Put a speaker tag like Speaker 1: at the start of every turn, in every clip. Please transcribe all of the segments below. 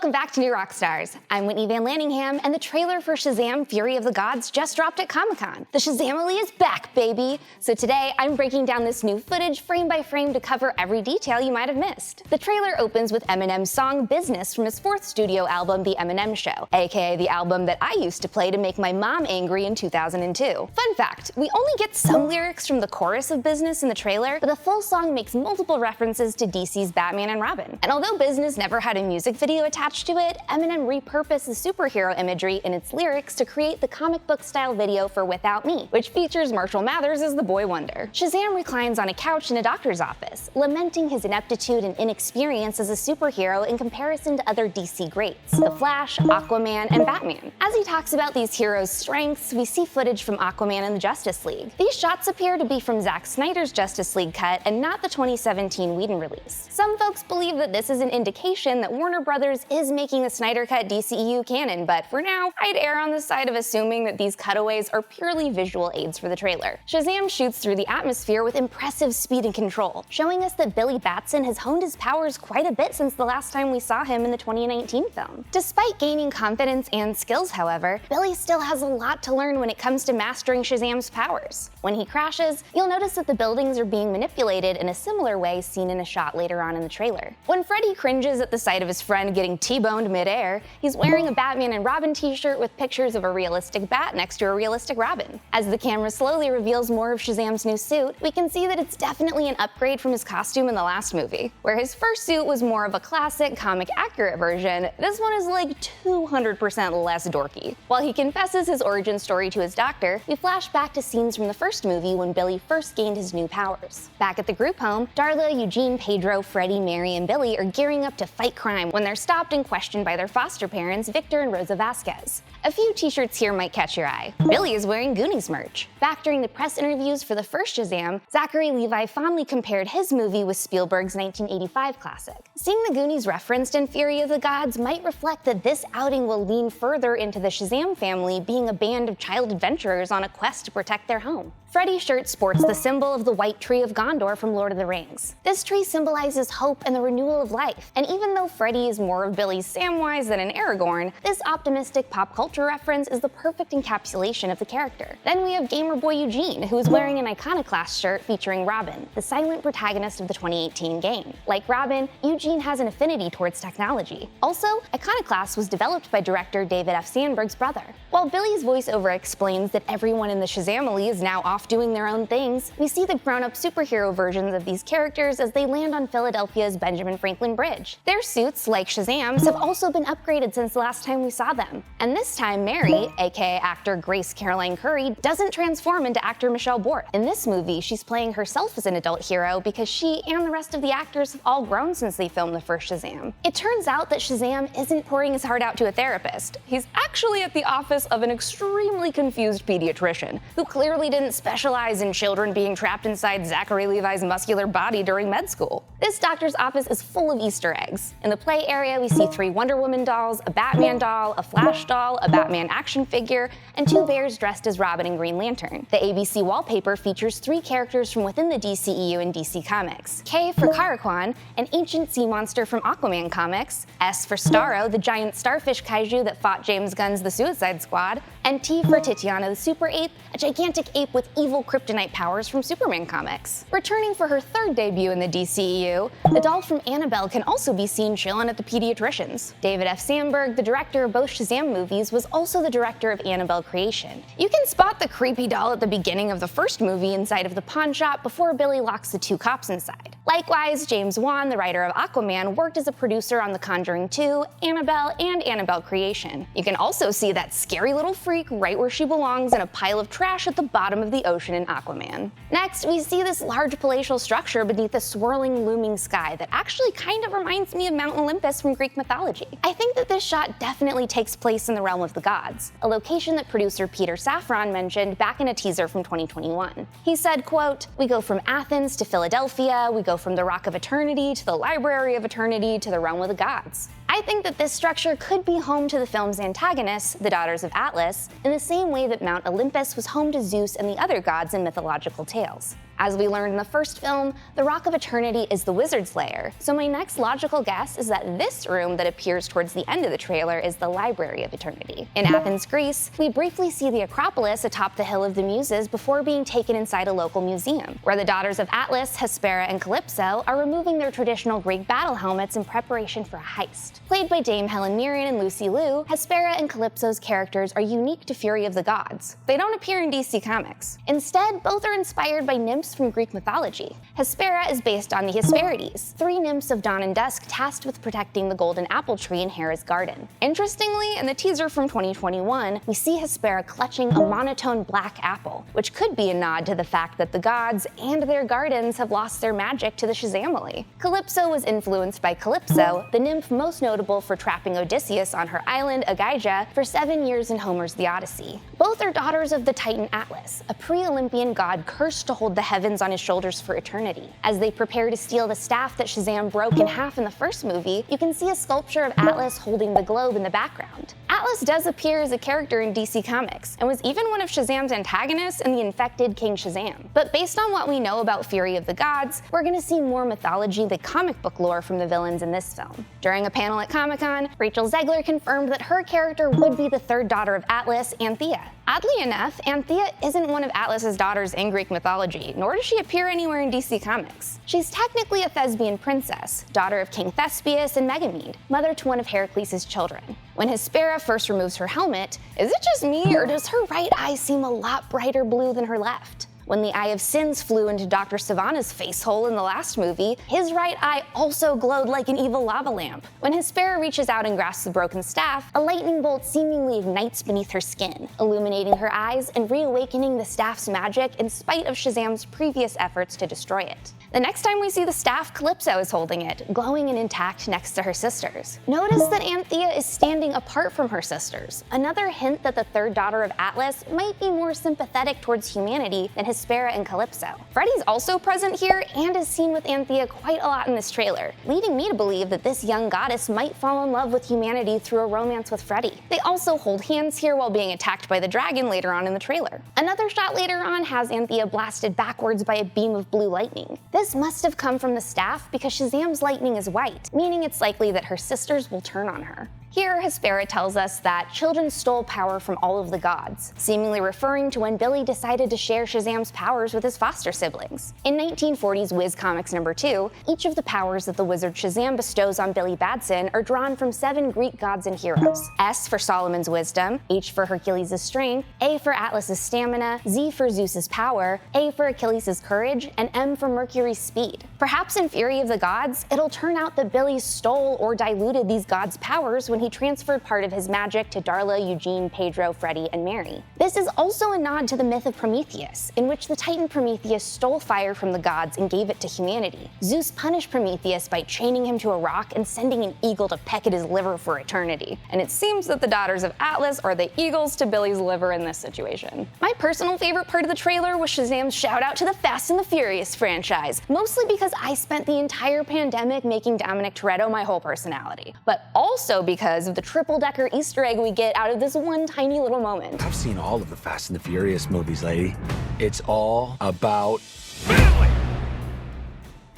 Speaker 1: Welcome back to New Rockstars. I'm Whitney Van Laningham, and the trailer for Shazam! Fury of the Gods just dropped at Comic-Con. The Shazamily is back, baby! So today, I'm breaking down this new footage frame by frame to cover every detail you might have missed. The trailer opens with Eminem's song Business from his fourth studio album, The Eminem Show, aka the album that I used to play to make my mom angry in 2002. Fun fact, we only get some lyrics from the chorus of Business in the trailer, but the full song makes multiple references to DC's Batman and Robin. And although Business never had a music video attached to it, Eminem repurposed the superhero imagery in its lyrics to create the comic book style video for Without Me, which features Marshall Mathers as the boy wonder. Shazam reclines on a couch in a doctor's office, lamenting his ineptitude and inexperience as a superhero in comparison to other DC greats, The Flash, Aquaman, and Batman. As he talks about these heroes' strengths, we see footage from Aquaman and the Justice League. These shots appear to be from Zack Snyder's Justice League cut and not the 2017 Whedon release. Some folks believe that this is an indication that Warner Brothers is making the Snyder Cut DCEU canon, but for now, I'd err on the side of assuming that these cutaways are purely visual aids for the trailer. Shazam shoots through the atmosphere with impressive speed and control, showing us that Billy Batson has honed his powers quite a bit since the last time we saw him in the 2019 film. Despite gaining confidence and skills, however, Billy still has a lot to learn when it comes to mastering Shazam's powers. When he crashes, you'll notice that the buildings are being manipulated in a similar way seen in a shot later on in the trailer. When Freddy cringes at the sight of his friend getting T-boned mid-air, he's wearing a Batman and Robin t-shirt with pictures of a realistic Bat next to a realistic Robin. As the camera slowly reveals more of Shazam's new suit, we can see that it's definitely an upgrade from his costume in the last movie. Where his first suit was more of a classic, comic-accurate version, this one is like 200% less dorky. While he confesses his origin story to his doctor, we flash back to scenes from the first movie when Billy first gained his new powers. Back at the group home, Darla, Eugene, Pedro, Freddy, Mary, and Billy are gearing up to fight crime when they're stopped and questioned by their foster parents, Victor and Rosa Vasquez. A few t-shirts here might catch your eye. Billy is wearing Goonies merch. Back during the press interviews for the first Shazam, Zachary Levi fondly compared his movie with Spielberg's 1985 classic. Seeing the Goonies referenced in Fury of the Gods might reflect that this outing will lean further into the Shazam family being a band of child adventurers on a quest to protect their home. Freddy's shirt sports the symbol of the White Tree of Gondor from Lord of the Rings. This tree symbolizes hope and the renewal of life, and even though Freddy is more of Billy's Samwise than an Aragorn, this optimistic pop culture reference is the perfect encapsulation of the character. Then we have gamer boy Eugene, who is wearing an Iconoclast shirt featuring Robin, the silent protagonist of the 2018 game. Like Robin, Eugene has an affinity towards technology. Also, Iconoclast was developed by director David F. Sandberg's brother. While Billy's voiceover explains that everyone in the Shazamily is now off doing their own things, we see the grown-up superhero versions of these characters as they land on Philadelphia's Benjamin Franklin Bridge. Their suits, like Shazam's, have also been upgraded since the last time we saw them. And this time, Mary, aka actor Grace Caroline Curry, doesn't transform into actor Michelle Bort. In this movie, she's playing herself as an adult hero because she and the rest of the actors have all grown since they filmed the first Shazam. It turns out that Shazam isn't pouring his heart out to a therapist. He's actually at the office of an extremely confused pediatrician who clearly didn't specialize in children being trapped inside Zachary Levi's muscular body during med school. This doctor's office is full of Easter eggs. In the play area, we see 3 Wonder Woman dolls, a Batman doll, a Flash doll, a Batman action figure, and 2 bears dressed as Robin and Green Lantern. The ABC wallpaper features 3 characters from within the DCEU and DC Comics. K for Karaquan, an ancient sea monster from Aquaman comics, S for Starro, the giant starfish kaiju that fought James Gunn's The Suicide Squad, and T for Titiana the Super Ape, a gigantic ape with evil kryptonite powers from Superman comics. Returning for her 3rd debut in the DCEU, the doll from Annabelle can also be seen chillin' at the pediatrician's. David F. Sandberg, the director of both Shazam movies, was also the director of Annabelle Creation. You can spot the creepy doll at the beginning of the first movie inside of the pawn shop before Billy locks the 2 cops inside. Likewise, James Wan, the writer of Aquaman, worked as a producer on The Conjuring 2, Annabelle, and Annabelle Creation. You can also see that scary little freak right where she belongs in a pile of trash at the bottom of the ocean in Aquaman. Next, we see this large palatial structure beneath a swirling, looming sky that actually kind of reminds me of Mount Olympus from Greek mythology. I think that this shot definitely takes place in the realm of the gods, a location that producer Peter Safran mentioned back in a teaser from 2021. He said, quote, "We go from Athens to Philadelphia, we go from the Rock of Eternity to the Library of Eternity to the realm of the gods." I think that this structure could be home to the film's antagonists, the Daughters of Atlas, in the same way that Mount Olympus was home to Zeus and the other gods in mythological tales. As we learned in the first film, the Rock of Eternity is the Wizard's Lair, so my next logical guess is that this room that appears towards the end of the trailer is the Library of Eternity. In Athens, Greece, we briefly see the Acropolis atop the Hill of the Muses before being taken inside a local museum, where the daughters of Atlas, Hespera, and Calypso are removing their traditional Greek battle helmets in preparation for a heist. Played by Dame Helen Mirren and Lucy Liu, Hespera and Calypso's characters are unique to Fury of the Gods. They don't appear in DC Comics. Instead, both are inspired by nymphs from Greek mythology. Hespera is based on the Hesperides, 3 nymphs of dawn and dusk tasked with protecting the golden apple tree in Hera's garden. Interestingly, in the teaser from 2021, we see Hespera clutching a monotone black apple, which could be a nod to the fact that the gods and their gardens have lost their magic to the Shazamily. Calypso was influenced by Calypso, the nymph most notable for trapping Odysseus on her island, Aegaia, for 7 years in Homer's The Odyssey. Both are daughters of the Titan Atlas, a pre-Olympian god cursed to hold the heavens on his shoulders for eternity. As they prepare to steal the staff that Shazam broke in half in the first movie, you can see a sculpture of Atlas holding the globe in the background. Atlas does appear as a character in DC Comics, and was even one of Shazam's antagonists in the infected King Shazam. But based on what we know about Fury of the Gods, we're gonna see more mythology than comic book lore from the villains in this film. During a panel at Comic-Con, Rachel Zegler confirmed that her character would be the third daughter of Atlas, Anthea. Oddly enough, Anthea isn't one of Atlas's daughters in Greek mythology, nor does she appear anywhere in DC Comics. She's technically a Thesbian princess, daughter of King Thespius and Megamede, mother to one of Heracles' children. When Hespera first removes her helmet, is it just me, or does her right eye seem a lot brighter blue than her left? When the Eye of Sins flew into Dr. Sivana's face hole in the last movie, his right eye also glowed like an evil lava lamp. When Hespera reaches out and grasps the broken staff, a lightning bolt seemingly ignites beneath her skin, illuminating her eyes and reawakening the staff's magic in spite of Shazam's previous efforts to destroy it. The next time we see the staff, Calypso is holding it, glowing and intact next to her sisters. Notice that Anthea is standing apart from her sisters, another hint that the third daughter of Atlas might be more sympathetic towards humanity than Hespera and Calypso. Freddy's also present here and is seen with Anthea quite a lot in this trailer, leading me to believe that this young goddess might fall in love with humanity through a romance with Freddy. They also hold hands here while being attacked by the dragon later on in the trailer. Another shot later on has Anthea blasted backwards by a beam of blue lightning. This must have come from the staff because Shazam's lightning is white, meaning it's likely that her sisters will turn on her. Here, Hespera tells us that children stole power from all of the gods, seemingly referring to when Billy decided to share Shazam's powers with his foster siblings. In 1940's Whiz Comics #2, each of the powers that the wizard Shazam bestows on Billy Batson are drawn from 7 Greek gods and heroes. S for Solomon's wisdom, H for Hercules' strength, A for Atlas's stamina, Z for Zeus's power, A for Achilles' courage, and M for Mercury's speed. Perhaps in Fury of the Gods, it'll turn out that Billy stole or diluted these gods' powers when he transferred part of his magic to Darla, Eugene, Pedro, Freddy, and Mary. This is also a nod to the myth of Prometheus, in which the Titan Prometheus stole fire from the gods and gave it to humanity. Zeus punished Prometheus by chaining him to a rock and sending an eagle to peck at his liver for eternity. And it seems that the daughters of Atlas are the eagles to Billy's liver in this situation. My personal favorite part of the trailer was Shazam's shout out to the Fast and the Furious franchise, mostly because I spent the entire pandemic making Dominic Toretto my whole personality, but also because of the triple-decker Easter egg we get out of this one tiny little moment.
Speaker 2: I've seen all of the Fast and the Furious movies, lady. It's all about family.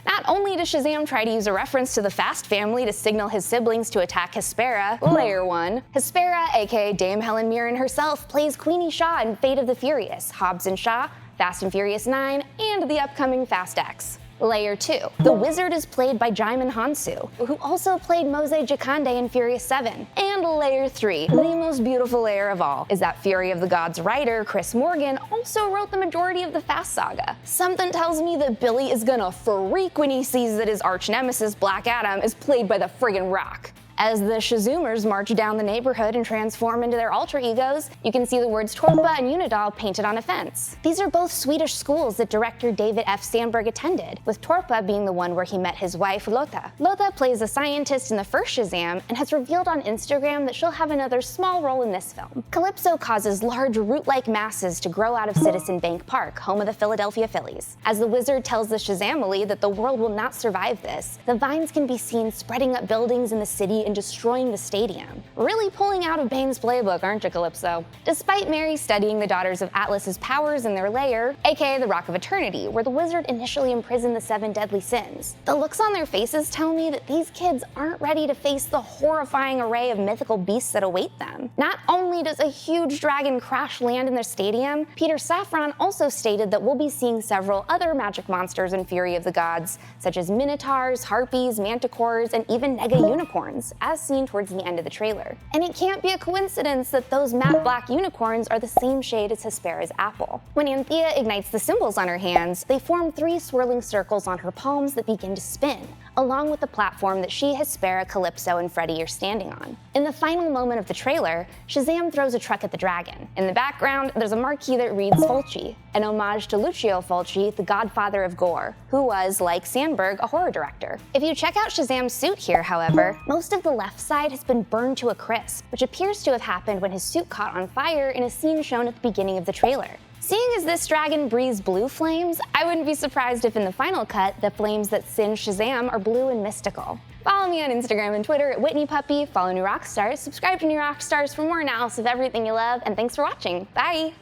Speaker 1: Not only does Shazam try to use a reference to the Fast family to signal his siblings to attack Hespera, Layer 1, Hespera, aka Dame Helen Mirren herself, plays Queenie Shaw in Fate of the Furious, Hobbs and Shaw, Fast and Furious 9, and the upcoming Fast X. Layer 2. The Wizard is played by Jaimin Hansu, who also played Mose Jakande in Furious 7. And Layer 3, the most beautiful layer of all, is that Fury of the Gods writer Chris Morgan also wrote the majority of the Fast saga. Something tells me that Billy is gonna freak when he sees that his arch nemesis Black Adam is played by the friggin' Rock. As the Shazumers march down the neighborhood and transform into their alter egos, you can see the words Torpa and Unidal painted on a fence. These are both Swedish schools that director David F. Sandberg attended, with Torpa being the one where he met his wife Lotta. Lotta plays a scientist in the first Shazam and has revealed on Instagram that she'll have another small role in this film. Calypso causes large root-like masses to grow out of Citizen Bank Park, home of the Philadelphia Phillies. As the wizard tells the Shazamily that the world will not survive this, the vines can be seen spreading up buildings in the city Fury and destroying the stadium. Really pulling out of Bane's playbook, aren't you, Calypso? Despite Mary studying the daughters of Atlas's powers in their lair, aka the Rock of Eternity, where the wizard initially imprisoned the 7 deadly sins, the looks on their faces tell me that these kids aren't ready to face the horrifying array of mythical beasts that await them. Not only does a huge dragon crash land in their stadium, Peter Safran also stated that we'll be seeing several other magic monsters in Fury of the Gods, such as minotaurs, harpies, manticores, and even nega unicorns, as seen towards the end of the trailer. And it can't be a coincidence that those matte black unicorns are the same shade as Hespera's apple. When Anthea ignites the symbols on her hands, they form 3 swirling circles on her palms that begin to spin, along with the platform that she, Hespera, Calypso, and Freddy are standing on. In the final moment of the trailer, Shazam throws a truck at the dragon. In the background, there's a marquee that reads Fulci, an homage to Lucio Fulci, the godfather of gore, who was, like Sandberg, a horror director. If you check out Shazam's suit here, however, most of the left side has been burned to a crisp, which appears to have happened when his suit caught on fire in a scene shown at the beginning of the trailer. Seeing as this dragon breathes blue flames, I wouldn't be surprised if in the final cut, the flames that singe Shazam are blue and mystical. Follow me on Instagram and Twitter at Whitney Puppy, follow New Rockstars, subscribe to New Rockstars for more analysis of everything you love, and thanks for watching. Bye!